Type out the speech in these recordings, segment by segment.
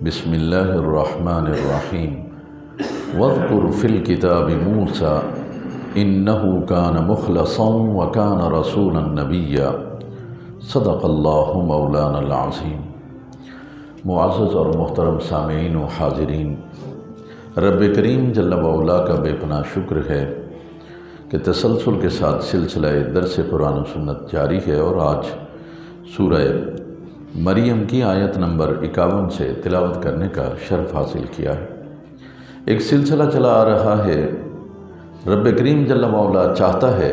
بسم اللہ الرحمن الرحیم واذکر فی الکتاب موسیٰ انہ کان مخلصا وکان رسولا نبیا صدق اللہ مولانا العظیم۔ معزز اور محترم سامعین و حاضرین، رب کریم جل وعلا کا بے پناہ شکر ہے کہ تسلسل کے ساتھ سلسلہ درس قرآن و سنت جاری ہے، اور آج سورہ مریم کی آیت نمبر 51 سے تلاوت کرنے کا شرف حاصل کیا ہے۔ ایک سلسلہ چلا آ رہا ہے، رب کریم جل وعلا چاہتا ہے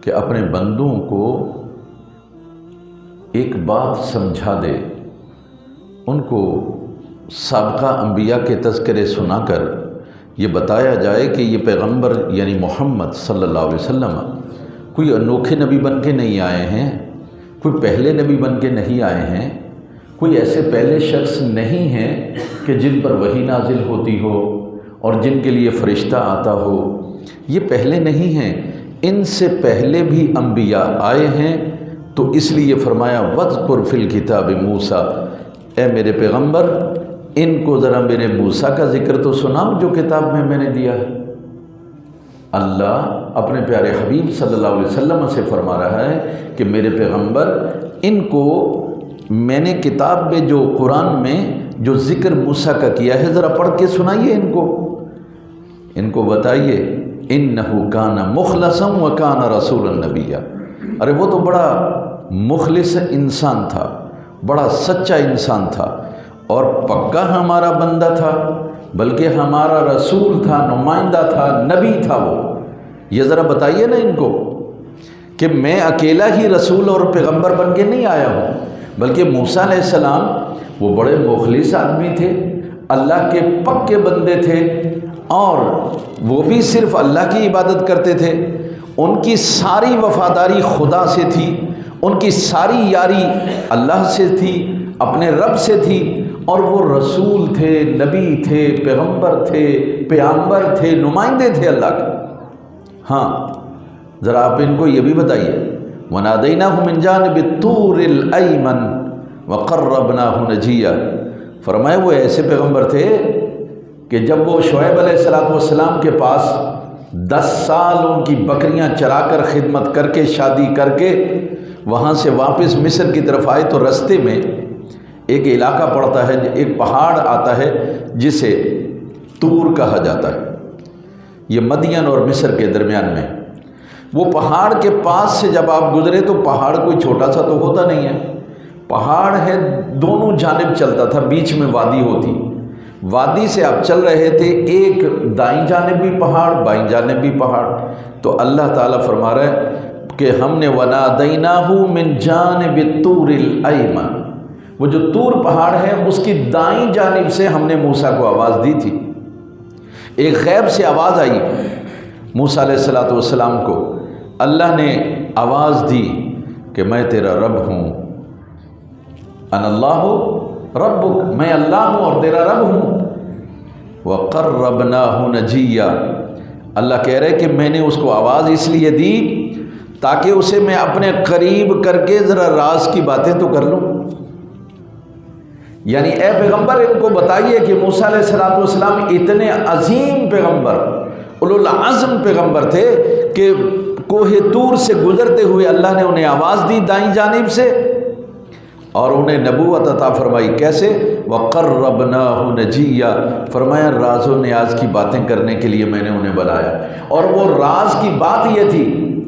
کہ اپنے بندوں کو ایک بات سمجھا دے، ان کو سابقہ انبیاء کے تذکرے سنا کر یہ بتایا جائے کہ یہ پیغمبر یعنی محمد صلی اللہ علیہ وسلم کوئی انوکھے نبی بن کے نہیں آئے ہیں، کوئی پہلے نبی بن کے نہیں آئے ہیں، کوئی ایسے پہلے شخص نہیں ہیں کہ جن پر وحی نازل ہوتی ہو اور جن کے لیے فرشتہ آتا ہو۔ یہ پہلے نہیں ہیں، ان سے پہلے بھی انبیاء آئے ہیں، تو اس لیے فرمایا وَاذْكُرْ فِي الْكِتَابِ موسیٰ، اے میرے پیغمبر ان کو ذرا میرے موسیٰ کا ذکر تو سناؤ جو کتاب میں نے دیا ہے۔ اللہ اپنے پیارے حبیب صلی اللہ علیہ وسلم سے فرما رہا ہے کہ میرے پیغمبر ان کو میں نے کتاب میں جو قرآن میں جو ذکر موسیٰ کا کیا ہے ذرا پڑھ کے سنائیے، ان کو بتائیے انہ کان مخلصا وکان رسولا نبیا۔ ارے وہ تو بڑا مخلص انسان تھا، بڑا سچا انسان تھا، اور پکا ہمارا بندہ تھا، بلکہ ہمارا رسول تھا، نمائندہ تھا، نبی تھا وہ۔ یہ ذرا بتائیے نا ان کو کہ میں اکیلا ہی رسول اور پیغمبر بن کے نہیں آیا ہوں، بلکہ موسیٰ علیہ السلام وہ بڑے مخلص آدمی تھے، اللہ کے پکے بندے تھے، اور وہ بھی صرف اللہ کی عبادت کرتے تھے۔ ان کی ساری وفاداری خدا سے تھی، ان کی ساری یاری اللہ سے تھی، اپنے رب سے تھی، اور وہ رسول تھے، نبی تھے، پیغمبر تھے، پیامبر تھے، نمائندے تھے اللہ کے۔ ہاں ذرا آپ ان کو یہ بھی بتائیے وَنَادَيْنَاهُ مِنْ جَانِبِ الطُّورِ الْأَيْمَنِ وَقَرَّبْنَاهُ نَجِيًّا۔ فرمایا وہ ایسے پیغمبر تھے کہ جب وہ شعیب علیہ السلام کے پاس 10 سال ان کی بکریاں چرا کر خدمت کر کے شادی کر کے وہاں سے واپس مصر کی طرف آئے، تو رستے میں ایک علاقہ پڑتا ہے، ایک پہاڑ آتا ہے جسے طور کہا جاتا ہے، یہ مدین اور مصر کے درمیان میں۔ وہ پہاڑ کے پاس سے جب آپ گزرے تو پہاڑ کوئی چھوٹا سا تو ہوتا نہیں ہے، پہاڑ ہے، دونوں جانب چلتا تھا، بیچ میں وادی ہوتی، وادی سے آپ چل رہے تھے، ایک دائیں جانب بھی پہاڑ، بائیں جانب بھی پہاڑ۔ تو اللہ تعالیٰ فرما رہا ہے کہ ہم نے وَنَادَيْنَاهُ مِنْ جَانِبِ الطُّورِ الْأَيْمَنِ، وہ جو طور پہاڑ ہے اس کی دائیں جانب سے ہم نے موسیٰ کو آواز دی تھی۔ ایک غیب سے آواز آئی موسیٰ علیہ السلام کو، اللہ نے آواز دی کہ میں تیرا رب ہوں، انا اللہ ربک، میں اللہ ہوں اور تیرا رب ہوں۔ وَقَرَّبْنَاهُ نَجِيًّا، اللہ کہہ رہے کہ میں نے اس کو آواز اس لیے دی تاکہ اسے میں اپنے قریب کر کے ذرا راز کی باتیں تو کر لوں۔ یعنی اے پیغمبر ان کو بتائیے کہ موسیٰ علیہ السلام اتنے عظیم پیغمبر، اولو العزم پیغمبر تھے کہ کوہ طور سے گزرتے ہوئے اللہ نے انہیں آواز دی دائیں جانب سے، اور انہیں نبوت عطا فرمائی۔ کیسے؟ وَقَرَّبْنَاهُ نَجِيًّا، فرمایا راز و نیاز کی باتیں کرنے کے لیے میں نے انہیں بلایا، اور وہ راز کی بات یہ تھی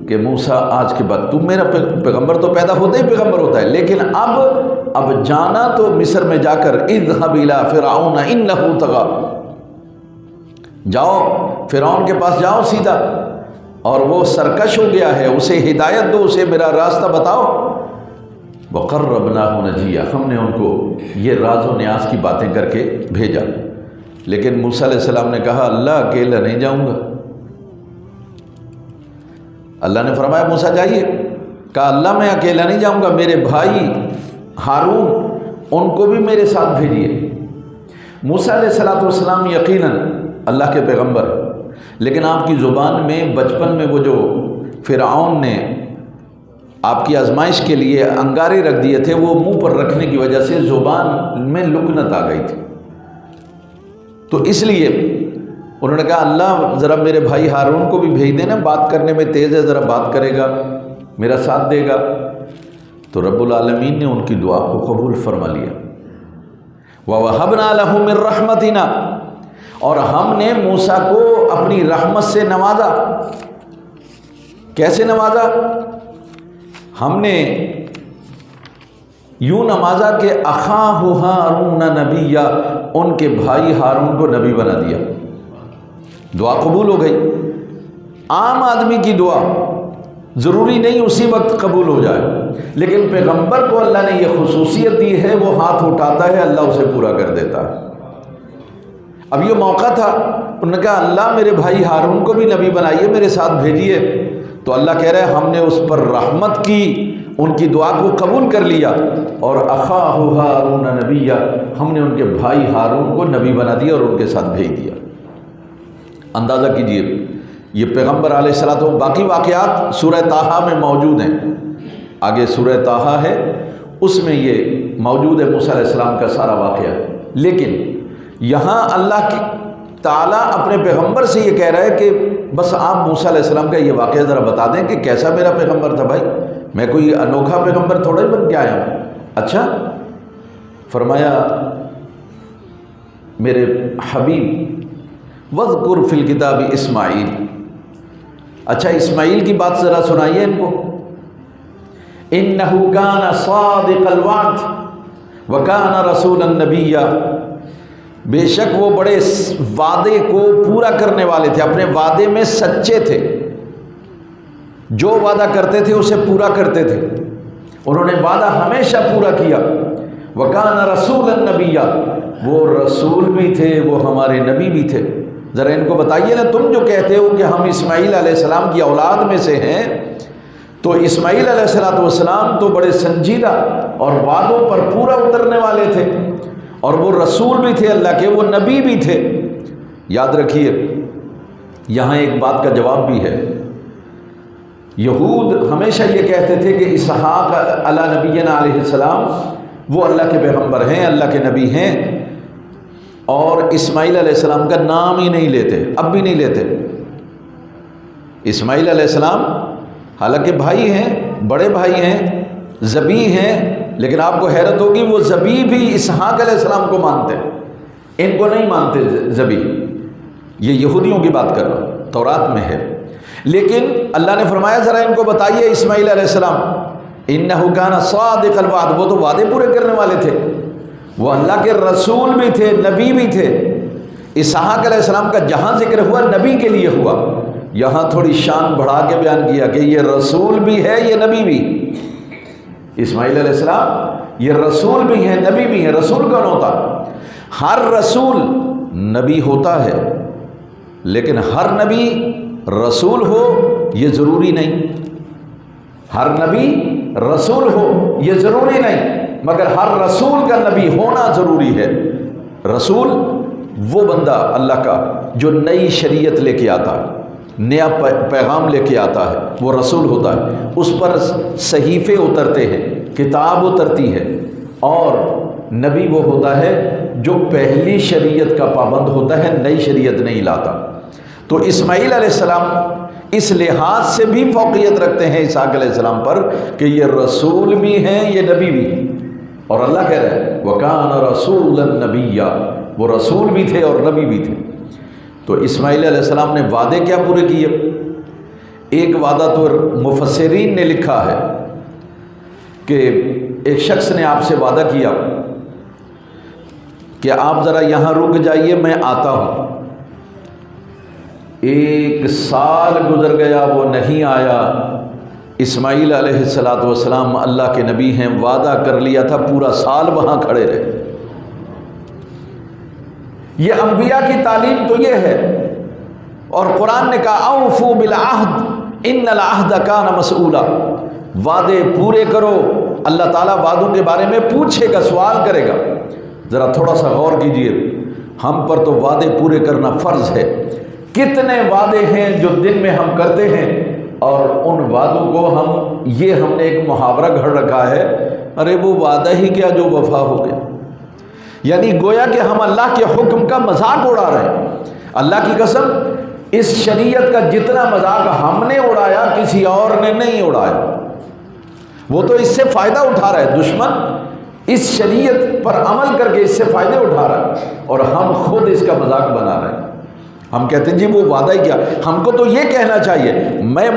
کہ موسیٰ آج کے بعد تم میرا پیغمبر تو پیدا ہوتا ہی پیغمبر ہوتا ہے، لیکن اب جانا تو مصر میں جا کر اذهب الى فرعون انه طغى، جاؤ فرعون کے پاس جاؤ سیدھا، اور وہ سرکش ہو گیا ہے، اسے ہدایت دو، اسے میرا راستہ بتاؤ۔ وَقَرَّبْنَاهُ نَجِيًّا، ہم نے ان کو یہ راز و نیاز کی باتیں کر کے بھیجا۔ لیکن موسیٰ علیہ السلام نے کہا اللہ اکیلا نہیں جاؤں گا۔ اللہ نے فرمایا موسیٰ جائیے، کہا اللہ میں اکیلا نہیں جاؤں گا، میرے بھائی ہارون ان کو بھی میرے ساتھ بھیجیے۔ موسیٰ علیہ السلام یقیناً اللہ کے پیغمبر، لیکن آپ کی زبان میں بچپن میں وہ جو فرعون نے آپ کی آزمائش کے لیے انگارے رکھ دیے تھے، وہ منہ پر رکھنے کی وجہ سے زبان میں لکنت آ گئی تھی، تو اس لیے انہوں نے کہا اللہ ذرا میرے بھائی ہارون کو بھی بھیج دینا، بات کرنے میں تیز ہے، ذرا بات کرے گا، میرا ساتھ دے گا۔ تو رب العالمین نے ان کی دعا کو قبول فرما لیا۔ وَوَهَبْنَا لَهُ مِن رَحْمَتِنَا، اور ہم نے موسیٰ کو اپنی رحمت سے نوازا۔ کیسے نوازا؟ ہم نے یوں نوازا کہ اخاہ ہارون نبیّا، ان کے بھائی ہارون کو نبی بنا دیا۔ دعا قبول ہو گئی۔ عام آدمی کی دعا ضروری نہیں اسی وقت قبول ہو جائے، لیکن پیغمبر کو اللہ نے یہ خصوصیت دی ہے، وہ ہاتھ اٹھاتا ہے اللہ اسے پورا کر دیتا ہے۔ اب یہ موقع تھا، انہوں نے کہا اللہ میرے بھائی ہارون کو بھی نبی بنائیے، میرے ساتھ بھیجیے۔ تو اللہ کہہ رہے ہیں ہم نے اس پر رحمت کی، ان کی دعا کو قبول کر لیا، اور اخاہ ہارون نبیّا، ہم نے ان کے بھائی ہارون کو نبی بنا دیا اور ان کے ساتھ بھیج دیا۔ اندازہ کیجئے یہ پیغمبر علیہ الصلوۃ والسلام، باقی واقعات سورہ طٰہٰ میں موجود ہیں، آگے سورہ طٰہٰ ہے اس میں یہ موجود ہے موسیٰ علیہ السلام کا سارا واقعہ، لیکن یہاں اللہ تعالیٰ اپنے پیغمبر سے یہ کہہ رہا ہے کہ بس آپ موسیٰ علیہ السلام کا یہ واقعہ ذرا بتا دیں کہ کیسا میرا پیغمبر تھا۔ بھائی میں کوئی انوکھا پیغمبر تھوڑا ہی بن کے آیا ہوں۔ اچھا، فرمایا میرے حبیب وَاذْكُرْ فِي الْكِتَابِ اسماعیل، اچھا اسماعیل کی بات ذرا سنائیے ان کو۔ إِنَّهُ كَانَ صَادِقَ الْوَعْدِ وَكَانَ رَسُولًا نَبِيًّا، بے شک وہ بڑے وعدے کو پورا کرنے والے تھے، اپنے وعدے میں سچے تھے، جو وعدہ کرتے تھے اسے پورا کرتے تھے، انہوں نے وعدہ ہمیشہ پورا کیا۔ وَكَانَ رَسُولًا نَبِيًّا، وہ رسول بھی تھے، وہ ہمارے نبی بھی تھے۔ ذرا ان کو بتائیے نا، تم جو کہتے ہو کہ ہم اسماعیل علیہ السلام کی اولاد میں سے ہیں، تو اسماعیل علیہ السلام تو بڑے سنجیدہ اور وعدوں پر پورا اترنے والے تھے، اور وہ رسول بھی تھے اللہ کے، وہ نبی بھی تھے۔ یاد رکھیے یہاں ایک بات کا جواب بھی ہے، یہود ہمیشہ یہ کہتے تھے کہ اسحاق علی نبینا علیہ السلام وہ اللہ کے پیغمبر ہیں، اللہ کے نبی ہیں، اور اسماعیل علیہ السلام کا نام ہی نہیں لیتے، اب بھی نہیں لیتے۔ اسماعیل علیہ السلام حالانکہ بھائی ہیں، بڑے بھائی ہیں، ذبی ہیں، لیکن آپ کو حیرت ہوگی وہ ذبی بھی اسحاق علیہ السلام کو مانتے ہیں، ان کو نہیں مانتے ذبی۔ یہ یہودیوں کی بات کر رہا ہوں، تورات میں ہے۔ لیکن اللہ نے فرمایا ذرا ان کو بتائیے اسماعیل علیہ السلام، انہ کان صادق الوعد، وہ تو وعدے پورے کرنے والے تھے، وہ اللہ کے رسول بھی تھے، نبی بھی تھے۔ اسحاق علیہ السلام کا جہاں ذکر ہوا نبی کے لیے ہوا، یہاں تھوڑی شان بڑھا کے بیان کیا کہ یہ رسول بھی ہے، یہ نبی بھی۔ اسماعیل علیہ السلام یہ رسول بھی ہیں، نبی بھی ہیں۔ رسول کون ہوتا؟ ہر رسول نبی ہوتا ہے، لیکن ہر نبی رسول ہو یہ ضروری نہیں۔ ہر نبی رسول ہو یہ ضروری نہیں، مگر ہر رسول کا نبی ہونا ضروری ہے۔ رسول وہ بندہ اللہ کا جو نئی شریعت لے کے آتا ہے، نیا پیغام لے کے آتا ہے، وہ رسول ہوتا ہے۔ اس پر صحیفے اترتے ہیں، کتاب اترتی ہے، اور نبی وہ ہوتا ہے جو پہلی شریعت کا پابند ہوتا ہے، نئی شریعت نہیں لاتا۔ تو اسماعیل علیہ السلام اس لحاظ سے بھی فوقیت رکھتے ہیں اسحاق علیہ السلام پر کہ یہ رسول بھی ہیں، یہ نبی بھی، اور اللہ کہہ رہا ہے وَكَانَ رَسُولًا نَبِيًّا، وہ رسول بھی تھے اور نبی بھی تھے۔ تو اسماعیل علیہ السلام نے وعدے کیا پورے کیے؟ ایک وعدہ تو مفسرین نے لکھا ہے کہ ایک شخص نے آپ سے وعدہ کیا کہ آپ ذرا یہاں رک جائیے، میں آتا ہوں۔ 1 سال گزر گیا، وہ نہیں آیا۔ اسماعیل علیہ السلام اللہ کے نبی ہیں، وعدہ کر لیا تھا، پورا سال وہاں کھڑے رہے۔ یہ انبیاء کی تعلیم تو یہ ہے، اور قرآن نے کہا اوفوا بالعہد ان العہد کان مسئولا، وعدے پورے کرو۔ اللہ تعالیٰ وعدوں کے بارے میں پوچھے گا، سوال کرے گا۔ ذرا تھوڑا سا غور کیجئے، ہم پر تو وعدے پورے کرنا فرض ہے۔ کتنے وعدے ہیں جو دن میں ہم کرتے ہیں، اور ان وعدوں کو ہم نے ایک محاورہ گھڑ رکھا ہے، ارے وہ وعدہ ہی کیا جو وفا ہو گیا، یعنی گویا کہ ہم اللہ کے حکم کا مذاق اڑا رہے ہیں۔ اللہ کی قسم اس شریعت کا جتنا مذاق ہم نے اڑایا کسی اور نے نہیں اڑایا، وہ تو اس سے فائدہ اٹھا رہا ہے، دشمن اس شریعت پر عمل کر کے اس سے فائدے اٹھا رہا ہے، اور ہم خود اس کا مذاق بنا رہے ہیں۔ ہم کہتے ہیں جی وہ وعدہ ہی کیا، ہم کو تو یہ کہنا چاہیے میں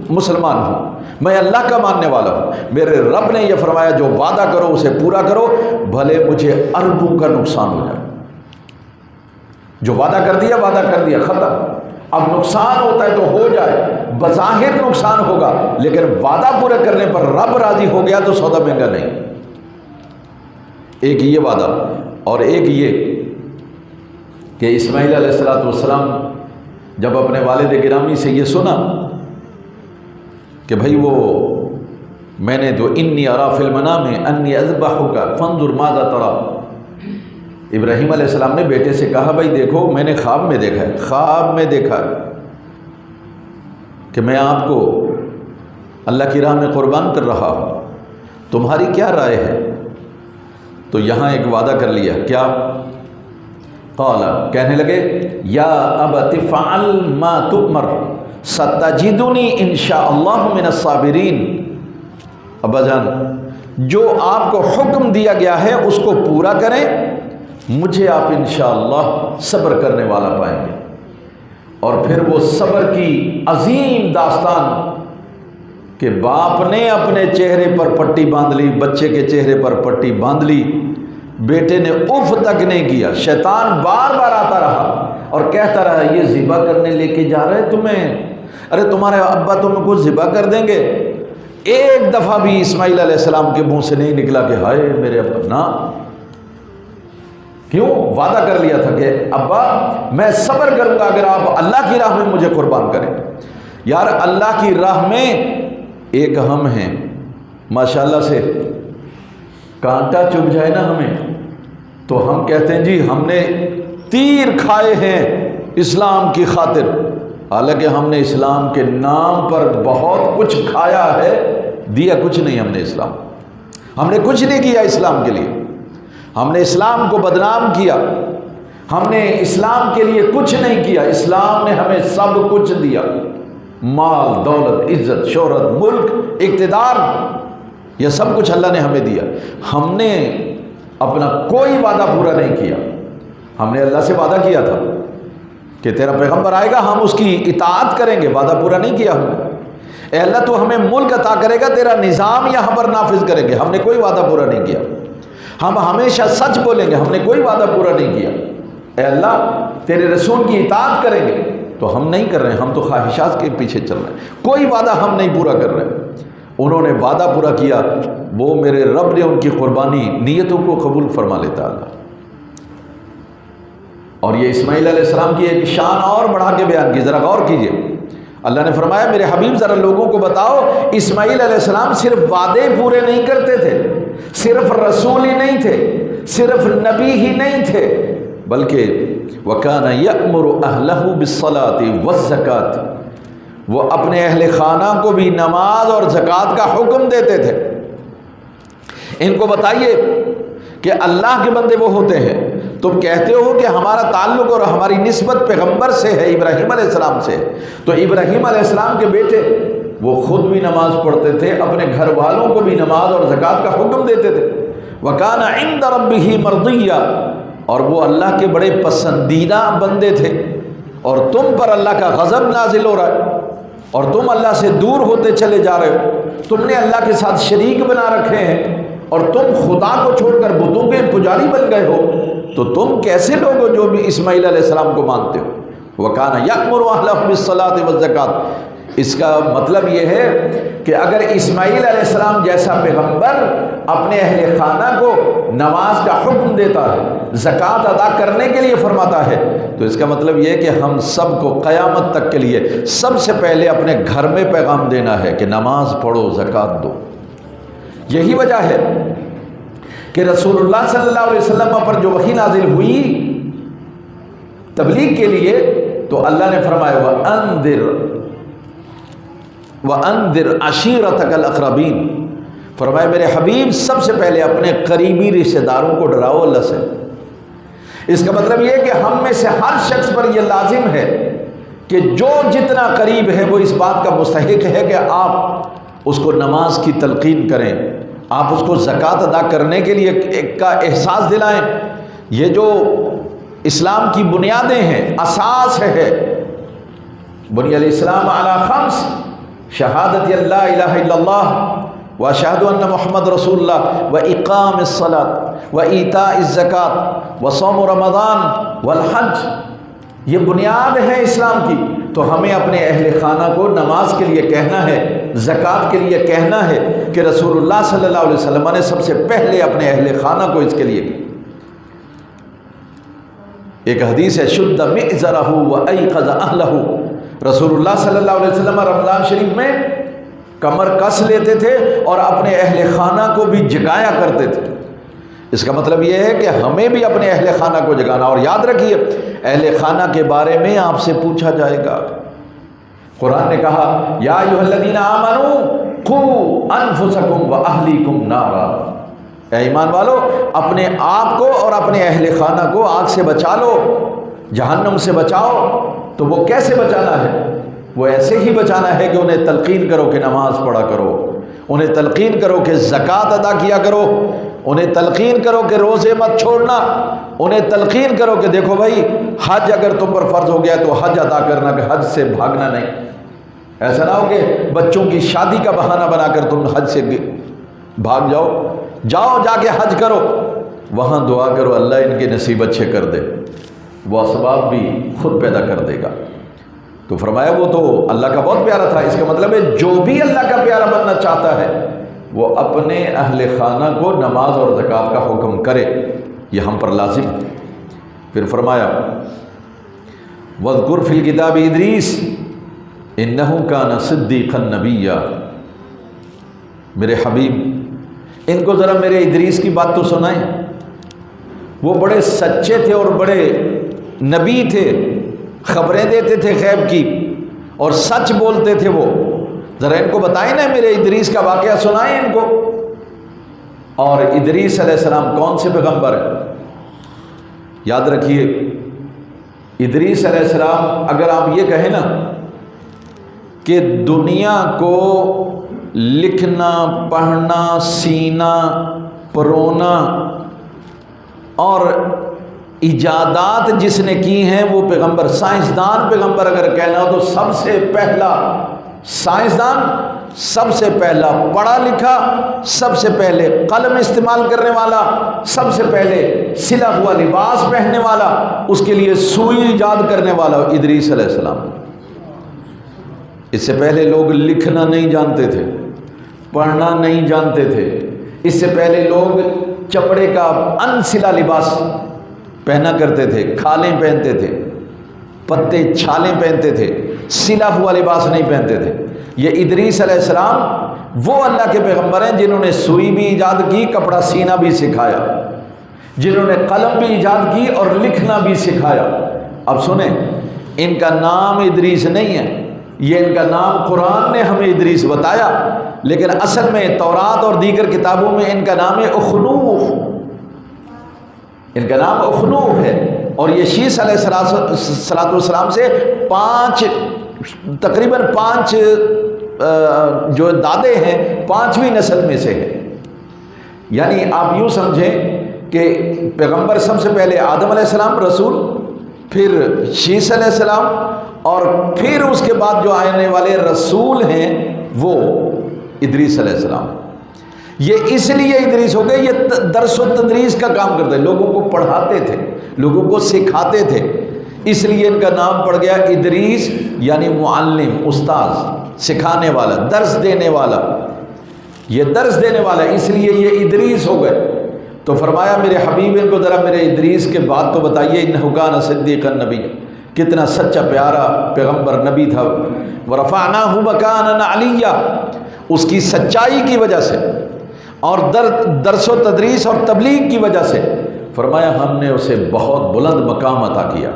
مسلمان ہوں، میں اللہ کا ماننے والا ہوں، میرے رب نے یہ فرمایا جو وعدہ کرو اسے پورا کرو، بھلے مجھے اربوں کا نقصان ہو جائے۔ جو وعدہ کر دیا ختم، اب نقصان ہوتا ہے تو ہو جائے، بظاہر نقصان ہوگا لیکن وعدہ پورا کرنے پر رب راضی ہو گیا تو سودا مہنگا نہیں۔ ایک یہ وعدہ، اور ایک یہ کہ اسماعیل علیہ السلام جب اپنے والد گرامی سے یہ سنا کہ بھائی وہ میں نے تو انی ارا فی المنام انی اذبحک فانظر ماذا تری، ابراہیم علیہ السلام نے بیٹے سے کہا بھائی دیکھو میں نے خواب میں دیکھا ہے کہ میں آپ کو اللہ کی راہ میں قربان کر رہا ہوں، تمہاری کیا رائے ہے؟ تو یہاں ایک وعدہ کر لیا، کیا؟ قال، کہنے لگے یا ابت فعل ما تؤمر ستجدنی انشاءاللہ من الصابرین، ابا جان جو آپ کو حکم دیا گیا ہے اس کو پورا کریں، مجھے آپ انشاءاللہ صبر کرنے والا پائیں گے۔ اور پھر وہ صبر کی عظیم داستان کہ باپ نے اپنے چہرے پر پٹی باندھ لی، بچے کے چہرے پر پٹی باندھ لی، بیٹے نے اف تک نہیں کیا، شیطان بار بار آتا رہا اور کہتا رہا یہ ذبح کرنے لے کے جا رہے تمہیں، ارے تمہارے ابا تم کو ذبح کر دیں گے۔ ایک دفعہ بھی اسماعیل علیہ السلام کے منہ سے نہیں نکلا کہ ہائے میرے ابا، نہ، کیوں؟ وعدہ کر لیا تھا کہ ابا میں صبر کروں گا اگر آپ اللہ کی راہ میں مجھے قربان کریں۔ یار اللہ کی راہ میں ایک ہم ہیں ماشاءاللہ سے کانٹا چبھ جائے نا ہمیں تو ہم کہتے ہیں جی ہم نے تیر کھائے ہیں اسلام کی خاطر، حالانکہ ہم نے اسلام کے نام پر بہت کچھ کھایا ہے، دیا کچھ نہیں ہم نے اسلام، ہم نے کچھ نہیں کیا اسلام کے لیے، ہم نے اسلام کو بدنام کیا، ہم نے اسلام کے لیے کچھ نہیں کیا، اسلام نے ہمیں سب کچھ دیا، مال، دولت، عزت، شہرت، ملک، اقتدار، یہ سب کچھ اللہ نے ہمیں دیا، ہم نے اپنا کوئی وعدہ پورا نہیں کیا۔ ہم نے اللہ سے وعدہ کیا تھا کہ تیرا پیغمبر آئے گا ہم اس کی اطاعت کریں گے، وعدہ پورا نہیں کیا ہم نے۔ اے اللہ تو ہمیں ملک عطا کرے گا، تیرا نظام یہاں پر نافذ کریں گے، ہم نے کوئی وعدہ پورا نہیں کیا۔ ہم ہمیشہ سچ بولیں گے، ہم نے کوئی وعدہ پورا نہیں کیا۔ اے اللہ تیرے رسول کی اطاعت کریں گے، تو ہم نہیں کر رہے ہیں، ہم تو خواہشات کے پیچھے چل رہے ہیں، کوئی وعدہ ہم نہیں پورا کر رہے۔ انہوں نے وعدہ پورا کیا، وہ میرے رب نے ان کی قربانی نیتوں کو قبول فرما لیتا اللہ۔ اور یہ اسماعیل علیہ السلام کی ایک شان اور بڑھا کے بیان کی، ذرا غور کیجئے۔ اللہ نے فرمایا میرے حبیب ذرا لوگوں کو بتاؤ، اسماعیل علیہ السلام صرف وعدے پورے نہیں کرتے تھے، صرف رسول ہی نہیں تھے، صرف نبی ہی نہیں تھے، بلکہ وَكَانَ يَأْمُرُ أَهْلَهُ بِالصَّلَاةِ وَالزَّكَاةِ، وہ اپنے اہل خانہ کو بھی نماز اور زکوٰۃ کا حکم دیتے تھے۔ ان کو بتائیے کہ اللہ کے بندے وہ ہوتے ہیں، تم کہتے ہو کہ ہمارا تعلق اور ہماری نسبت پیغمبر سے ہے، ابراہیم علیہ السلام سے، تو ابراہیم علیہ السلام کے بیٹے وہ خود بھی نماز پڑھتے تھے، اپنے گھر والوں کو بھی نماز اور زکوٰۃ کا حکم دیتے تھے۔ وَكَانَ عِندَ رَبِّهِ مَرْضِيًّا، اور وہ اللہ کے بڑے پسندیدہ بندے تھے، اور تم پر اللہ کا غضب نازل ہو رہا ہے اور تم اللہ سے دور ہوتے چلے جا رہے ہو، تم نے اللہ کے ساتھ شریک بنا رکھے ہیں اور تم خدا کو چھوڑ کر بتوں کے پجاری بن گئے ہو، تو تم کیسے لوگ ہو جو بھی اسماعیل علیہ السلام کو مانتے ہو؟ وَكَانَ يَأْمُرُ أَهْلَهُ بِالصَّلَاةِ وَالزَّكَاةِ، اس کا مطلب یہ ہے کہ اگر اسماعیل علیہ السلام جیسا پیغمبر اپنے اہل خانہ کو نماز کا حکم دیتا ہے، زکوٰۃ ادا کرنے کے لیے فرماتا ہے، تو اس کا مطلب یہ ہے کہ ہم سب کو قیامت تک کے لیے سب سے پہلے اپنے گھر میں پیغام دینا ہے کہ نماز پڑھو، زکوٰۃ دو۔ یہی وجہ ہے کہ رسول اللہ صلی اللہ علیہ وسلم پر جو وحی نازل ہوئی تبلیغ کے لیے، تو اللہ نے فرمایا وَأَنذِرْ وَأَنذِرْ عَشِيرَتَكَ الْأَقْرَبِينَ، فرمایا میرے حبیب سب سے پہلے اپنے قریبی رشتہ داروں کو ڈراؤ اللہ سے۔ اس کا مطلب یہ ہے کہ ہم میں سے ہر شخص پر یہ لازم ہے کہ جو جتنا قریب ہے وہ اس بات کا مستحق ہے کہ آپ اس کو نماز کی تلقین کریں، آپ اس کو زکوٰۃ ادا کرنے کے لیے ایک کا احساس دلائیں۔ یہ جو اسلام کی بنیادیں ہیں، اساس ہے، بنی الاسلام علی خمس، شہادت اللہ الہ الا اللہ واشہد ان محمد رسول اللہ واقام الصلاۃ وایتاء الزکوٰۃ وصوم رمضان والحج، یہ بنیاد ہے اسلام کی۔ تو ہمیں اپنے اہل خانہ کو نماز کے لیے کہنا ہے، زکوٰۃ کے لیے کہنا ہے کہ رسول اللہ صلی اللہ علیہ وسلم نے سب سے پہلے اپنے اہل خانہ کو اس کے لیے کی۔ ایک حدیث ہے شد مئزرہ وایقظ اہلہ، رسول اللہ صلی اللہ علیہ وسلم رمضان شریف میں کمر کس لیتے تھے اور اپنے اہل خانہ کو بھی جگایا کرتے تھے۔ اس کا مطلب یہ ہے کہ ہمیں بھی اپنے اہل خانہ کو جگانا، اور یاد رکھیے اہل خانہ کے بارے میں آپ سے پوچھا جائے گا۔ قرآن نے کہا یا ایھا الذین آمنوا قوا انفسکم واہلیکم نارا، اے ایمان والو اپنے آپ کو اور اپنے اہل خانہ کو آگ سے بچا لو، جہنم سے بچاؤ۔ تو وہ کیسے بچانا ہے؟ وہ ایسے ہی بچانا ہے کہ انہیں تلقین کرو کہ نماز پڑھا کرو، انہیں تلقین کرو کہ زکوٰۃ ادا کیا کرو، انہیں تلقین کرو کہ روزے مت چھوڑنا، انہیں تلقین کرو کہ دیکھو بھائی حج اگر تم پر فرض ہو گیا تو حج ادا کرنا، کہ حج سے بھاگنا نہیں۔ ایسا نہ ہو کہ بچوں کی شادی کا بہانہ بنا کر تم حج سے بھاگ جاؤ، جاؤ جا کے حج کرو، وہاں دعا کرو اللہ ان کے نصیب اچھے کر دے، وہ اسباب بھی خود پیدا کر دے گا۔ تو فرمایا وہ تو اللہ کا بہت پیارا تھا۔ اس کا مطلب ہے جو بھی اللہ کا پیارا بننا چاہتا ہے وہ اپنے اہل خانہ کو نماز اور زکوٰۃ کا حکم کرے، یہ ہم پر لازم ہے۔ پھر فرمایا وَاذْكُرْ فِي الْكِتَابِ إِدْرِيسَ إِنَّهُ كَانَ صِدِّيقًا نَبِيًّا، میرے حبیب ان کو ذرا میرے ادریس کی بات تو سنائیں، وہ بڑے سچے تھے اور بڑے نبی تھے، خبریں دیتے تھے غیب کی اور سچ بولتے تھے۔ وہ ذرا ان کو بتائیں نا، میرے ادریس کا واقعہ سنائیں ان کو۔ اور ادریس علیہ السلام کون سے پیغمبر ہیں؟ یاد رکھیے ادریس علیہ السلام، اگر آپ یہ کہیں نا کہ دنیا کو لکھنا پڑھنا سینا پرونا اور ایجادات جس نے کی ہیں وہ پیغمبر، سائنسدان پیغمبر اگر کہنا ہو تو سب سے پہلا سائنسدان، سب سے پہلا پڑھا لکھا، سب سے پہلے قلم استعمال کرنے والا، سب سے پہلے سلا ہوا لباس پہننے والا، اس کے لیے سوئی ایجاد کرنے والا ادریس علیہ السلام۔ اس سے پہلے لوگ لکھنا نہیں جانتے تھے، پڑھنا نہیں جانتے تھے، اس سے پہلے لوگ چمڑے کا انسلا لباس پہنا کرتے تھے، کھالیں پہنتے تھے، پتے چھالیں پہنتے تھے، سلا ہوا لباس نہیں پہنتے تھے۔ یہ ادریس علیہ السلام وہ اللہ کے پیغمبر ہیں جنہوں نے سوئی بھی ایجاد کی، کپڑا سینا بھی سکھایا، جنہوں نے قلم بھی ایجاد کی اور لکھنا بھی سکھایا۔ اب سنیں، ان کا نام ادریس نہیں ہے، یہ ان کا نام قرآن نے ہمیں ادریس بتایا، لیکن اصل میں تورات اور دیگر کتابوں میں ان کا نام ہے اخنوخ، ان کا نام اخنوخ ہے۔ اور یہ شیس علیہ السلام سے تقریباً پانچ جو دادے ہیں، پانچویں نسل میں سے ہے۔ یعنی آپ یوں سمجھیں کہ پیغمبر سب سے پہلے آدم علیہ السلام رسول، پھر شیس علیہ السلام، اور پھر اس کے بعد جو آنے والے رسول ہیں وہ ادریس علیہ السلام۔ یہ اس لیے ادریس ہو گئے، یہ درس و تدریس کا کام کرتے، لوگوں کو پڑھاتے تھے، لوگوں کو سکھاتے تھے، اس لیے ان کا نام پڑ گیا ادریس، یعنی معلم، استاذ، سکھانے والا، درس دینے والا، یہ درس دینے والا، اس لیے یہ ادریس ہو گئے۔ تو فرمایا میرے حبیب ان کو ذرا میرے ادریس کے بات تو بتائیے، انہ کان صدیقا نبی، کتنا سچا پیارا پیغمبر نبی تھا۔ ورفعناہ مکانا علیہ، اس کی سچائی کی وجہ سے اور درس و تدریس اور تبلیغ کی وجہ سے فرمایا ہم نے اسے بہت بلند مقام عطا کیا۔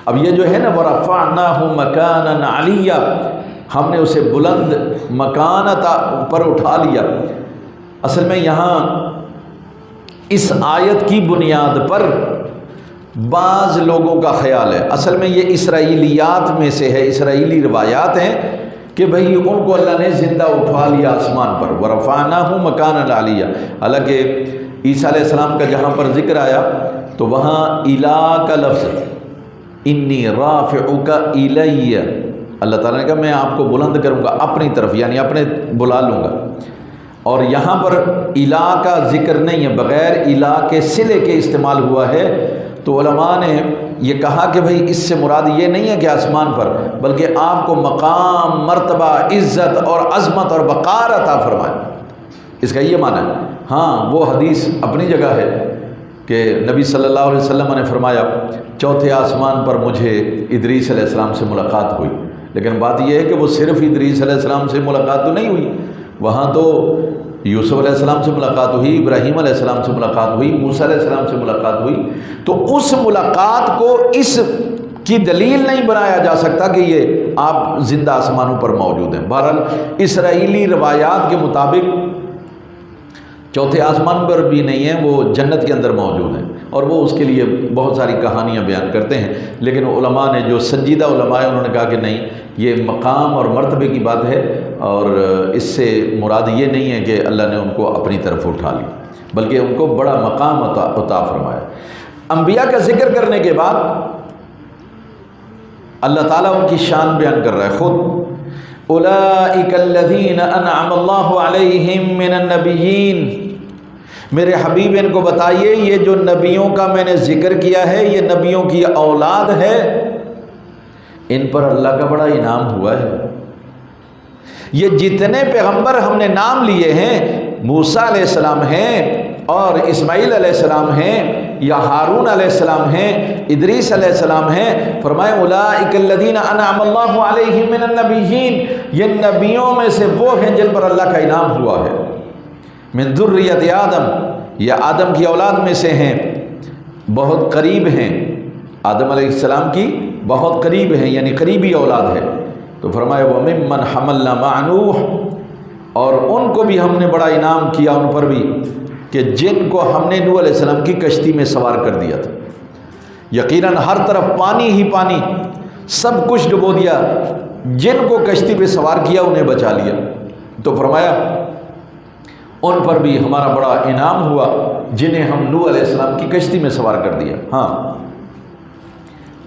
اب یہ جو ہے نا ورفعناہ مکانا علیہ، ہم نے اسے بلند مکانت پر اٹھا لیا۔ اصل میں یہاں اس آیت کی بنیاد پر بعض لوگوں کا خیال ہے، اصل میں یہ اسرائیلیات میں سے ہے، اسرائیلی روایات ہیں کہ بھئی ان کو اللہ نے زندہ اٹھا لیا آسمان پر، ورفعناہ مکانا علیہ۔ حالانکہ عیسیٰ علیہ السلام کا جہاں پر ذکر آیا تو وہاں الا کا لفظ، انی رافعک الی، اللہ تعالیٰ نے کہا میں آپ کو بلند کروں گا اپنی طرف، یعنی اپنے بلا لوں گا۔ اور یہاں پر الا کا ذکر نہیں ہے، بغیر الا کے صلے کے استعمال ہوا ہے، تو علماء نے یہ کہا کہ بھئی اس سے مراد یہ نہیں ہے کہ آسمان پر، بلکہ آپ کو مقام، مرتبہ، عزت اور عظمت اور وقار عطا فرمائے، اس کا یہ معنی ہے۔ ہاں وہ حدیث اپنی جگہ ہے کہ نبی صلی اللہ علیہ وسلم نے فرمایا چوتھے آسمان پر مجھے ادریس علیہ السلام سے ملاقات ہوئی، لیکن بات یہ ہے کہ وہ صرف ادریس علیہ السلام سے ملاقات تو نہیں ہوئی، وہاں تو یوسف علیہ السلام سے ملاقات ہوئی، ابراہیم علیہ السلام سے ملاقات ہوئی، موسیٰ علیہ السلام سے ملاقات ہوئی، تو اس ملاقات کو اس کی دلیل نہیں بنایا جا سکتا کہ یہ آپ زندہ آسمانوں پر موجود ہیں۔ بہرحال اسرائیلی روایات کے مطابق چوتھے آسمان پر بھی نہیں ہیں، وہ جنت کے اندر موجود ہیں، اور وہ اس کے لیے بہت ساری کہانیاں بیان کرتے ہیں، لیکن علماء نے جو سنجیدہ علماء ہیں انہوں نے کہا کہ نہیں، یہ مقام اور مرتبے کی بات ہے، اور اس سے مراد یہ نہیں ہے کہ اللہ نے ان کو اپنی طرف اٹھا لی، بلکہ ان کو بڑا مقام عطا فرمایا۔ انبیاء کا ذکر کرنے کے بعد اللہ تعالیٰ ان کی شان بیان کر رہا ہے خود، اولئک الذین انعم اللہ علیہم من النبیین، میرے حبیب ان کو بتائیے یہ جو نبیوں کا میں نے ذکر کیا ہے یہ نبیوں کی اولاد ہے، ان پر اللہ کا بڑا انعام ہوا ہے۔ یہ جتنے پیغمبر ہم نے نام لیے ہیں، موسیٰ علیہ السلام ہیں اور اسماعیل علیہ السلام ہیں، یا ہارون علیہ السلام ہیں، ادریس علیہ السلام ہیں، فرمائے اولئک الذین انعم اللہ علیہم من النبیین، یہ نبیوں میں سے وہ ہیں جن پر اللہ کا انعام ہوا ہے۔ من ذریت آدم، یہ آدم کی اولاد میں سے ہیں، بہت قریب ہیں، آدم علیہ السلام کی بہت قریب ہیں، یعنی قریبی اولاد ہے۔ تو فرمایا وَمِمَّنْ حَمَلْنَا مَعَ نُوحٍ، اور ان کو بھی ہم نے بڑا انعام کیا ان پر بھی، کہ جن کو ہم نے نوح علیہ السلام کی کشتی میں سوار کر دیا تھا، یقیناً ہر طرف پانی ہی پانی، سب کچھ ڈبو دیا، جن کو کشتی پہ سوار کیا انہیں بچا لیا۔ تو فرمایا ان پر بھی ہمارا بڑا انعام ہوا جنہیں ہم نوح علیہ السلام کی کشتی میں سوار کر دیا۔ ہاں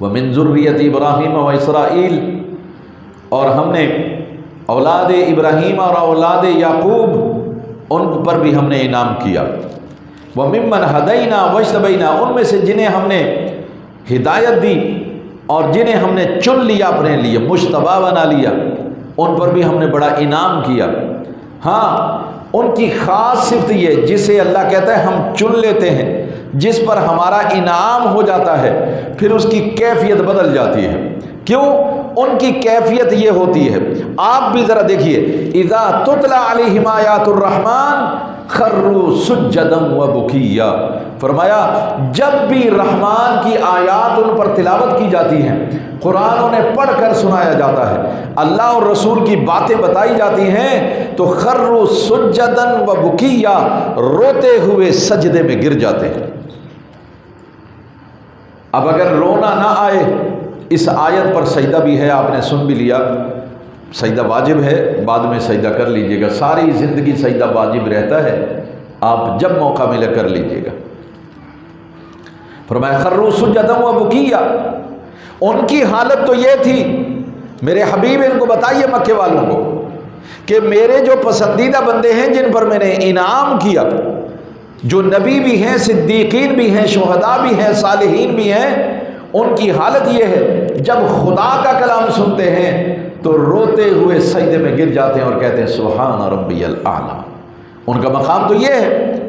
وَمِن ذُرِّيَّةِ إِبْرَاهِيمَ وَإِسْرَائِيلَ، اور ہم نے اولاد ابراہیم اور اولاد یعقوب ان پر بھی ہم نے انعام کیا۔ وَمِمَّنْ هَدَيْنَا وَاجْتَبَيْنَا، ان میں سے جنہیں ہم نے ہدایت دی اور جنہیں ہم نے چن لیا اپنے لیے، مجتبی بنا لیا، ان پر بھی ہم نے بڑا انعام کیا۔ ہاں ان کی خاص صفت یہ، جسے اللہ کہتا ہے ہم چن لیتے ہیں، جس پر ہمارا انعام ہو جاتا ہے، پھر اس کی کیفیت بدل جاتی ہے۔ کیوں؟ ان کی کیفیت یہ ہوتی ہے، آپ بھی ذرا دیکھیے، اذا تتلی علیہم آیات الرحمن خروا سجدا وبکیا، فرمایا جب بھی رحمان کی آیات ان پر تلاوت کی جاتی ہیں، قرآن انہیں پڑھ کر سنایا جاتا ہے، اللہ اور رسول کی باتیں بتائی جاتی ہیں، تو خروا سجدا وبکیا، روتے ہوئے سجدے میں گر جاتے ہیں۔ اب اگر رونا نہ آئے، اس آیت پر سجدہ بھی ہے، آپ نے سن بھی لیا، سجدہ واجب ہے، بعد میں سجدہ کر لیجئے گا، ساری زندگی سجدہ واجب رہتا ہے، آپ جب موقع ملے کر لیجئے گا۔ فرمایا خروا سجدا وبکیا، ان کی حالت تو یہ تھی، میرے حبیب ان کو بتائیے مکے والوں کو، کہ میرے جو پسندیدہ بندے ہیں جن پر میں نے انعام کیا، جو نبی بھی ہیں، صدیقین بھی ہیں، شہداء بھی ہیں، صالحین بھی ہیں، ان کی حالت یہ ہے جب خدا کا کلام سنتے ہیں تو روتے ہوئے سجدے میں گر جاتے ہیں اور کہتے ہیں سبحان ربی الاعلیٰ، ان کا مقام تو یہ ہے۔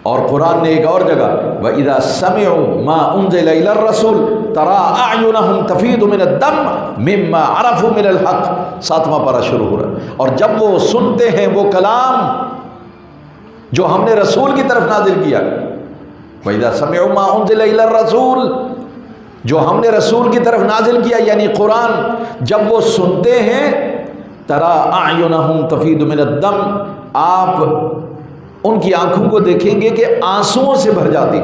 اور قرآن نے ایک اور جگہ وَإِذَا سَمِعُوا مَا أُنزِلَ إِلَى الرَّسُولِ تَرَىٰ أَعْيُنَهُمْ تَفِيضُ مِنَ الدَّمْعِ مِمَّا عَرَفُوا مِنَ الْحَقِّ، 7واں پارہ شروع ہو رہا ہے، اور جب وہ سنتے ہیں وہ کلام جو ہم نے رسول کی طرف نازل کیا، وَإِذَا سَمِعُوا مَا أُنزِلَ إِلَى الرَّسُولِ، جو ہم نے رسول کی طرف نازل کیا یعنی قرآن، جب وہ سنتے ہیں ترا اعینہم تفیض من الدم، آپ ان کی آنکھوں کو دیکھیں گے کہ آنسوؤں سے بھر جاتی،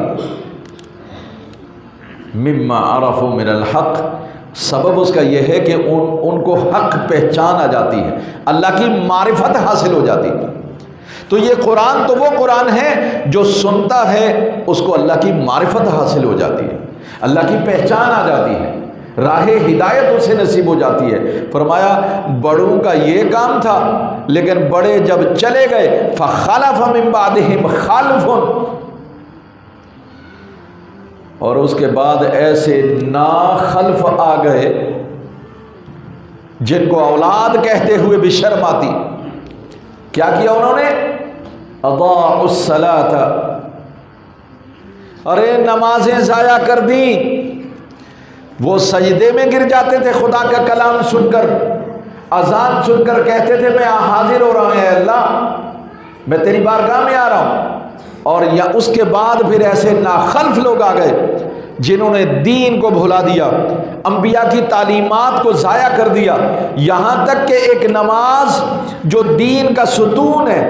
مما عرفوا من الحق، سبب اس کا یہ ہے کہ ان کو حق پہچان آ جاتی ہے، اللہ کی معرفت حاصل ہو جاتی ہے۔ تو یہ قرآن تو وہ قرآن ہے جو سنتا ہے اس کو اللہ کی معرفت حاصل ہو جاتی ہے، اللہ کی پہچان آ جاتی ہے، راہ ہدایت اسے نصیب ہو جاتی ہے۔ فرمایا بڑوں کا یہ کام تھا، لیکن بڑے جب چلے گئے فخلف من بعدہم خلف، اور اس کے بعد ایسے ناخلف آ گئے جن کو اولاد کہتے ہوئے بھی شرم آتی۔ کیا کیا انہوں نے؟ اضاعوا الصلاۃ، ارے نمازیں ضائع کر دیں۔ وہ سجدے میں گر جاتے تھے خدا کا کلام سن کر، اذان سن کر کہتے تھے میں حاضر ہو رہا ہوں اے اللہ، میں تیری بارگاہ میں آ رہا ہوں، اور یا اس کے بعد پھر ایسے ناخلف لوگ آ گئے جنہوں نے دین کو بھلا دیا، انبیاء کی تعلیمات کو ضائع کر دیا، یہاں تک کہ ایک نماز جو دین کا ستون ہے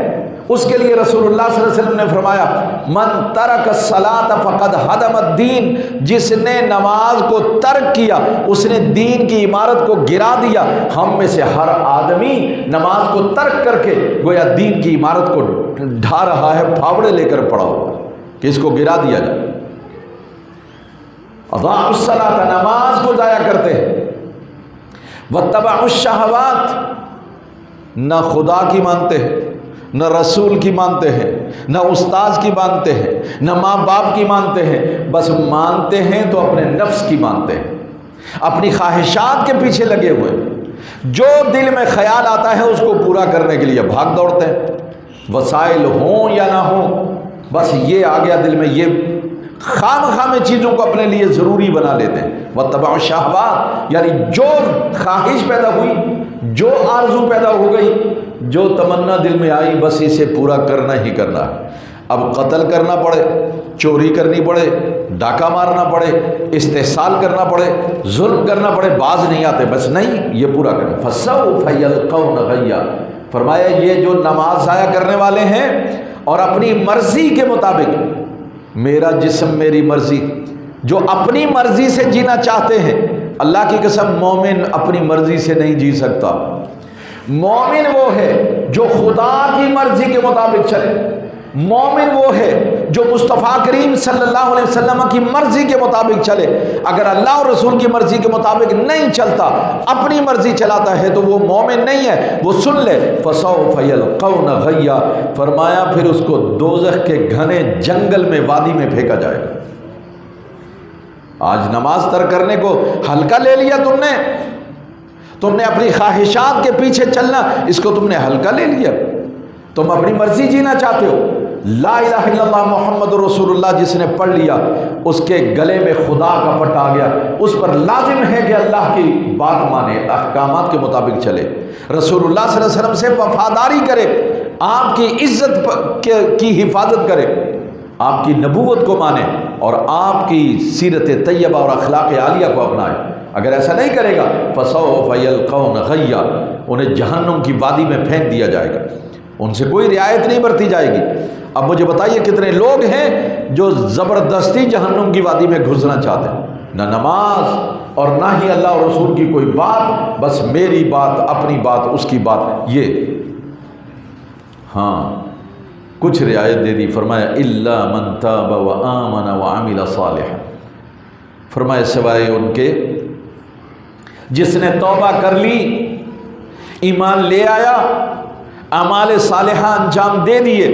اس کے لیے رسول اللہ صلی اللہ علیہ وسلم نے فرمایا من ترک الصلاۃ فقد ہدم الدین، جس نے نماز کو ترک کیا اس نے دین کی عمارت کو گرا دیا۔ ہم میں سے ہر آدمی نماز کو ترک کر کے گویا دین کی عمارت کو ڈھا رہا ہے، پھاوڑے لے کر پڑا ہوا کہ اس کو گرا دیا جائے۔ اضاعوا الصلاۃ، نماز کو ضائع کرتے ہیں، واتبعوا الشہوات، نہ خدا کی مانتے ہیں، نہ رسول کی مانتے ہیں، نہ استاذ کی مانتے ہیں، نہ ماں باپ کی مانتے ہیں، بس مانتے ہیں تو اپنے نفس کی مانتے ہیں، اپنی خواہشات کے پیچھے لگے ہوئے، جو دل میں خیال آتا ہے اس کو پورا کرنے کے لیے بھاگ دوڑتے ہیں، وسائل ہوں یا نہ ہوں، بس یہ آ گیا دل میں، یہ خام خام چیزوں کو اپنے لیے ضروری بنا لیتے ہیں۔ واتبعوا الشہوات، یعنی جو خواہش پیدا ہوئی، جو آرزو پیدا ہو گئی، جو تمنا دل میں آئی، بس اسے پورا کرنا ہی کرنا ہے۔ اب قتل کرنا پڑے، چوری کرنی پڑے، ڈاکہ مارنا پڑے، استحصال کرنا پڑے، ظلم کرنا پڑے، باز نہیں آتے، بس نہیں، یہ پورا کرنا۔ فسوف یلقون غیا، فرمایا یہ جو نماز ضائع کرنے والے ہیں اور اپنی مرضی کے مطابق، میرا جسم میری مرضی، جو اپنی مرضی سے جینا چاہتے ہیں، اللہ کی قسم مومن اپنی مرضی سے نہیں جی سکتا۔ مومن وہ ہے جو خدا کی مرضی کے مطابق چلے، مومن وہ ہے جو مصطفیٰ کریم صلی اللہ علیہ وسلم کی مرضی کے مطابق چلے۔ اگر اللہ اور رسول کی مرضی کے مطابق نہیں چلتا، اپنی مرضی چلاتا ہے تو وہ مومن نہیں ہے۔ وہ سن لے فسوف یلقون غیا، فرمایا پھر اس کو دوزخ کے گھنے جنگل میں، وادی میں پھینکا جائے گا۔ آج نماز ترک کرنے کو ہلکا لے لیا تم نے اپنی خواہشات کے پیچھے چلنا اس کو تم نے ہلکا لے لیا، تم اپنی مرضی جینا چاہتے ہو۔ لا الہ الا اللہ محمد رسول اللہ جس نے پڑھ لیا اس کے گلے میں خدا کا پٹا آ گیا، اس پر لازم ہے کہ اللہ کی بات مانے، احکامات کے مطابق چلے، رسول اللہ صلی اللہ علیہ وسلم سے وفاداری کرے، آپ کی عزت کی حفاظت کرے، آپ کی نبوت کو مانے اور آپ کی سیرت طیبہ اور اخلاق عالیہ کو اپنائے۔ اگر ایسا نہیں کرے گا فسوف یلقون غیا، انہیں جہنم کی وادی میں پھینک دیا جائے گا، ان سے کوئی رعایت نہیں برتی جائے گی۔ اب مجھے بتائیے کتنے لوگ ہیں جو زبردستی جہنم کی وادی میں گھسنا چاہتے ہیں، نہ نماز اور نہ ہی اللہ اور رسول کی کوئی بات، بس میری بات، اپنی بات، اس کی بات۔ یہ ہاں کچھ رعایت دے دی، فرمایا الا من تاب وآمن وعمل صالحا، فرمایا سوائے ان کے جس نے توبہ کر لی، ایمان لے آیا، اعمال صالحہ انجام دے دیے،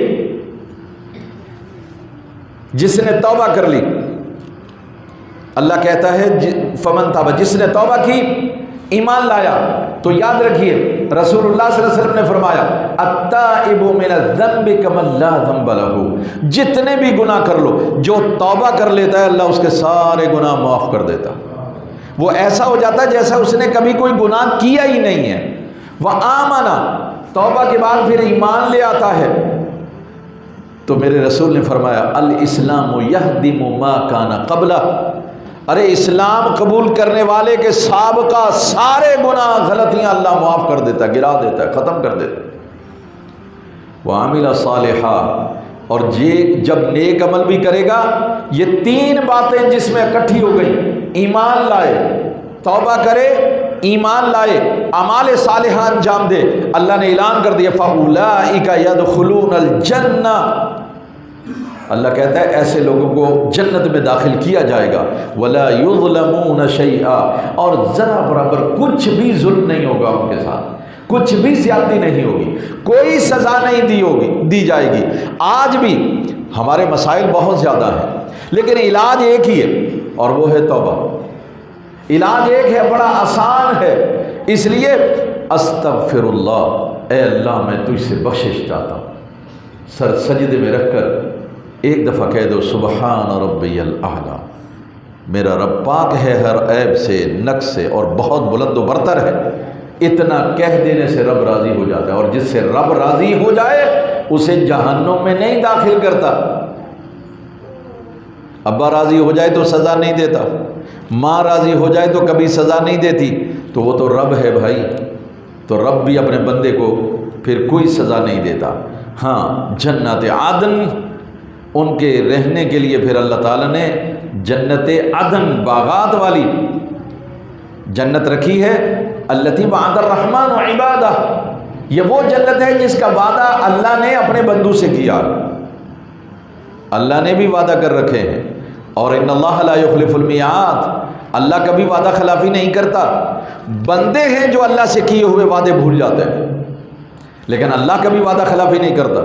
جس نے توبہ کر لی۔ اللہ کہتا ہے فمن تاب، جس نے توبہ کی، ایمان لایا، تو یاد رکھیے رسول اللہ صلی اللہ علیہ وسلم نے فرمایا التائب من الذنب کمن لا ذنب لہ، جتنے بھی گناہ کر لو، جو توبہ کر لیتا ہے اللہ اس کے سارے گناہ معاف کر دیتا، وہ ایسا ہو جاتا ہے جیسا اس نے کبھی کوئی گناہ کیا ہی نہیں ہے۔ وآمن، توبہ کے بعد پھر ایمان لے آتا ہے، تو میرے رسول نے فرمایا الاسلام یہدم ما کان قبلہ، ارے اسلام قبول کرنے والے کے سابقہ سارے گناہ غلطیاں اللہ معاف کر دیتا ہے، گرا دیتا ہے، ختم کر دیتا ہے۔ وَعَمِلَ صَالِحًا، اور یہ جب نیک عمل بھی کرے گا، یہ تین باتیں جس میں اکٹھی ہو گئی، ایمان لائے، توبہ کرے، ایمان لائے، اعمال صالحہ انجام دے، اللہ نے اعلان کر دیا فَأُولَٰئِكَ يَدْخُلُونَ الْجَنَّةَ، اللہ کہتا ہے ایسے لوگوں کو جنت میں داخل کیا جائے گا، وَلَا يُظْلَمُونَ شَيْئًا، اور ذرا برابر کچھ بھی ظلم نہیں ہوگا ان کے ساتھ، کچھ بھی زیادتی نہیں ہوگی، کوئی سزا نہیں دی جائے گی۔ آج بھی ہمارے مسائل بہت زیادہ ہیں، لیکن علاج ایک ہی ہے، اور وہ ہے توبہ۔ علاج ایک ہے، بڑا آسان ہے، اس لیے استغفر اللہ، اے اللہ میں تجھ سے بخشش چاہتا ہوں، سر سجدے میں رکھ کر ایک دفعہ کہہ دو سبحان ربی الاعلیٰ، میرا رب پاک ہے ہر عیب سے، نقص سے، اور بہت بلند و برتر ہے۔ اتنا کہہ دینے سے رب راضی ہو جاتا ہے، اور جس سے رب راضی ہو جائے اسے جہنم میں نہیں داخل کرتا۔ ابا راضی ہو جائے تو سزا نہیں دیتا، ماں راضی ہو جائے تو کبھی سزا نہیں دیتی، تو وہ تو رب ہے بھائی، تو رب بھی اپنے بندے کو پھر کوئی سزا نہیں دیتا۔ ہاں جنت عدن، ان کے رہنے کے لیے پھر اللہ تعالیٰ نے جنت عدن، باغات والی جنت رکھی ہے، التی وعد الرحمن عبادہ، یہ وہ جنت ہے جس کا وعدہ اللہ نے اپنے بندوں سے کیا، اللہ نے بھی وعدہ کر رکھے ہیں، اور ان اللہ لا یخلف المیعاد، اللہ کبھی وعدہ خلافی نہیں کرتا۔ بندے ہیں جو اللہ سے کیے ہوئے وعدے بھول جاتے ہیں، لیکن اللہ کبھی وعدہ خلافی نہیں کرتا۔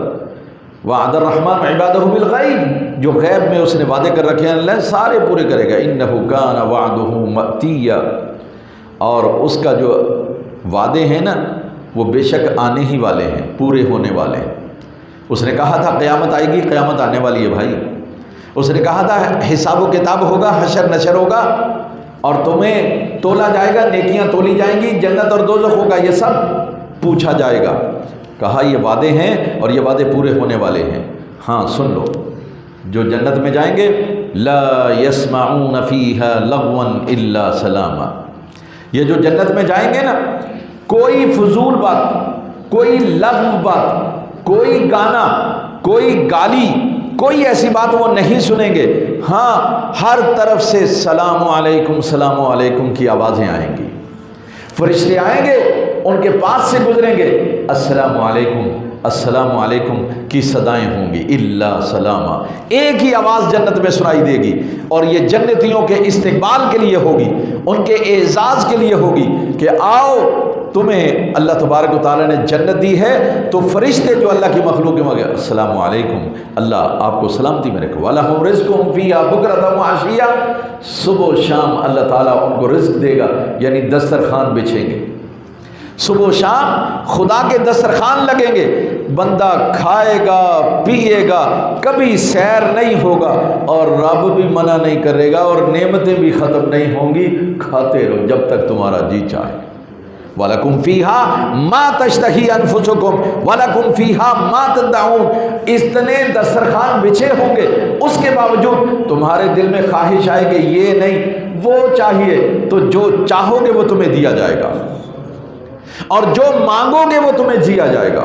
وعد الرحمن عبادہ بالغیب، جو غیب میں اس نے وعدے کر رکھے ہیں اللہ سارے پورے کرے گا۔ انہ کان وعدہ مأتیا، اور اس کا جو وعدے ہیں نا وہ بے شک آنے ہی والے ہیں، پورے ہونے والے ہیں۔ اس نے کہا تھا قیامت آئے گی، قیامت آنے والی ہے بھائی۔ اس نے کہا تھا حساب و کتاب ہوگا، حشر نشر ہوگا، اور تمہیں تولا جائے گا، نیکیاں تولی جائیں گی، جنت اور دوزخ ہوگا، یہ سب پوچھا جائے گا۔ کہا یہ وعدے ہیں اور یہ وعدے پورے ہونے والے ہیں۔ ہاں سن لو، جو جنت میں جائیں گے لا يسمعون فیہا لغوا الا سلاما، یہ جو جنت میں جائیں گے نا، کوئی فضول بات، کوئی لغو بات، کوئی گانا، کوئی گالی، کوئی ایسی بات وہ نہیں سنیں گے۔ ہاں ہر طرف سے سلام علیکم سلام علیکم کی آوازیں آئیں گی، فرشتے آئیں گے ان کے پاس سے گزریں گے، السلام علیکم السلام علیکم کی صدائیں ہوں گی، الا سلاما، ایک ہی آواز جنت میں سنائی دے گی، اور یہ جنتیوں کے استقبال کے لیے ہوگی، ان کے اعزاز کے لیے ہوگی کہ آؤ تمہیں اللہ تبارک و تعالیٰ نے جنت دی ہے، تو فرشتے جو اللہ کی مخلوق کے مگر السلام علیکم، اللہ آپ کو سلامتی میں رکھو، وَلَهُمْ رِزْقُهُمْ فِيهَا بُكْرَةً وَعَشِيًّا، صبح و شام اللہ تعالیٰ ان کو رزق دے گا، یعنی دسترخوان بچھیں گے، صبح و شام خدا کے دسترخوان لگیں گے، بندہ کھائے گا پیے گا، کبھی سیر نہیں ہوگا، اور رب بھی منع نہیں کرے گا، اور نعمتیں بھی ختم نہیں ہوں گی، کھاتے رہو جب تک تمہارا جی چاہے۔ وَلَكُمْ فِيهَا مَا تَشْتَهِي أَنفُسُكُمْ وَلَكُمْ فِيهَا مَا تَدَّعُونَ، اتنے دسترخوان بچھے ہوں گے، اس کے باوجود تمہارے دل میں خواہش آئے کہ یہ نہیں وہ چاہیے، تو جو چاہو گے وہ تمہیں دیا جائے گا، اور جو مانگو گے وہ تمہیں دیا جائے گا،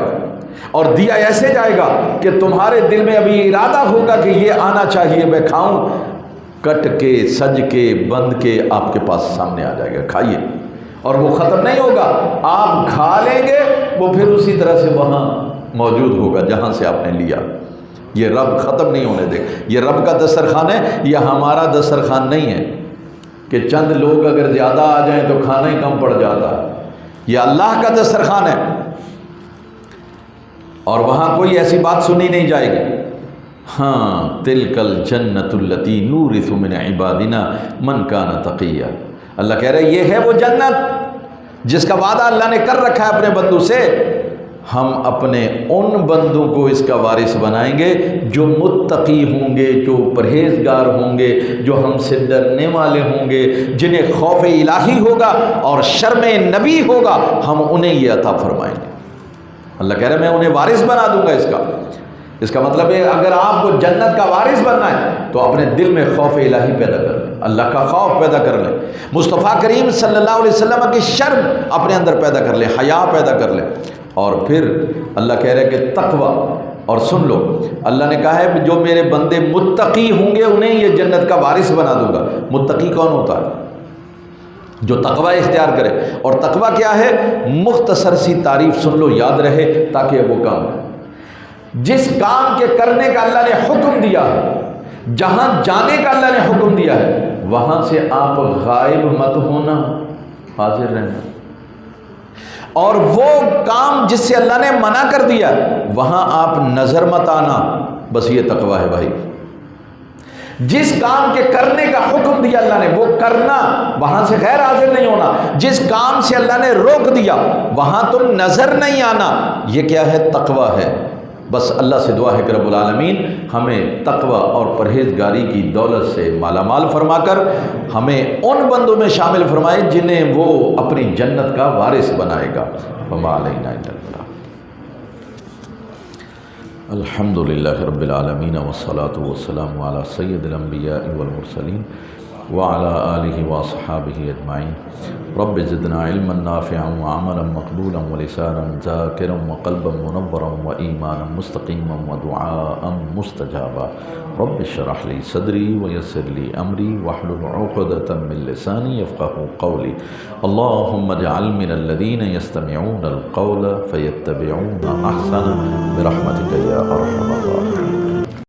اور دیا ایسے جائے گا کہ تمہارے دل میں ابھی ارادہ ہوگا کہ یہ آنا چاہیے، میں کھاؤں، کٹ کے سج کے بند کے آپ کے پاس سامنے آ جائے گا، کھائیے، اور وہ ختم نہیں ہوگا، آپ کھا لیں گے وہ پھر اسی طرح سے وہاں موجود ہوگا جہاں سے آپ نے لیا۔ یہ رب ختم نہیں ہونے دے، یہ رب کا دسترخوان ہے، یہ ہمارا دسترخوان نہیں ہے کہ چند لوگ اگر زیادہ آ جائیں تو کھانا ہی کم پڑ جاتا ہے، یہ اللہ کا دسترخوان ہے، اور وہاں کوئی ایسی بات سنی نہیں جائے گی۔ ہاں تلک الجنت التی نورث من عبادنا من کان تقیا، اللہ کہہ رہے یہ ہے وہ جنت جس کا وعدہ اللہ نے کر رکھا ہے اپنے بندوں سے، ہم اپنے ان بندوں کو اس کا وارث بنائیں گے جو متقی ہوں گے، جو پرہیزگار ہوں گے، جو ہم سے ڈرنے والے ہوں گے، جنہیں خوف الہی ہوگا اور شرم نبی ہوگا، ہم انہیں یہ عطا فرمائیں گے۔ اللہ کہہ رہے میں انہیں وارث بنا دوں گا اس کا مطلب ہے اگر آپ کو جنت کا وارث بننا ہے تو اپنے دل میں خوف الہی پیدا کرنا ہے۔ اللہ کا خوف پیدا کر لیں، مصطفیٰ کریم صلی اللہ علیہ وسلم کی شرم اپنے اندر پیدا کر لیں، حیا پیدا کر لیں، اور پھر اللہ کہہ رہے کہ تقوی۔ اور سن لو، اللہ نے کہا ہے کہ جو میرے بندے متقی ہوں گے انہیں یہ جنت کا وارث بنا دوں گا۔ متقی کون ہوتا ہے؟ جو تقوی اختیار کرے۔ اور تقوی کیا ہے؟ مختصر سی تعریف سن لو، یاد رہے تاکہ وہ کام جس کام کے کرنے کا اللہ نے حکم دیا ہے، جہاں جانے کا اللہ نے حکم دیا ہے، وہاں سے آپ غائب مت ہونا، حاضر رہنا۔ اور وہ کام جس سے اللہ نے منع کر دیا وہاں آپ نظر مت آنا، بس یہ تقوی ہے بھائی۔ جس کام کے کرنے کا حکم دیا اللہ نے وہ کرنا، وہاں سے غیر حاضر نہیں ہونا۔ جس کام سے اللہ نے روک دیا وہاں تم نظر نہیں آنا، یہ کیا ہے؟ تقوی ہے۔ بس اللہ سے دعا ہے کہ رب العالمین ہمیں تقوی اور پرہیزگاری کی دولت سے مالا مال فرما کر ہمیں ان بندوں میں شامل فرمائے جنہیں وہ اپنی جنت کا وارث بنائے گا۔ وما علینا الا البلاغ۔ الحمد للہ رب العالمین والصلاة والسلام علی سید الانبیاء والمرسلین وعلى آلہ واصحابہ اجمعین۔ رب زدنا علما نافعا وعملا مقبولا ولسانا ذاکرا وقلبا منورا وایمانا مستقیما ودعاء مستجابا۔ رب اشرح لی صدری ویسر لی امری واحلل عقدۃ من لسانی یفقهوا قولی۔ اللہم اجعل من الذین یستمعون القول فیتبعون احسنہ برحمتک یا ارحم الراحمین۔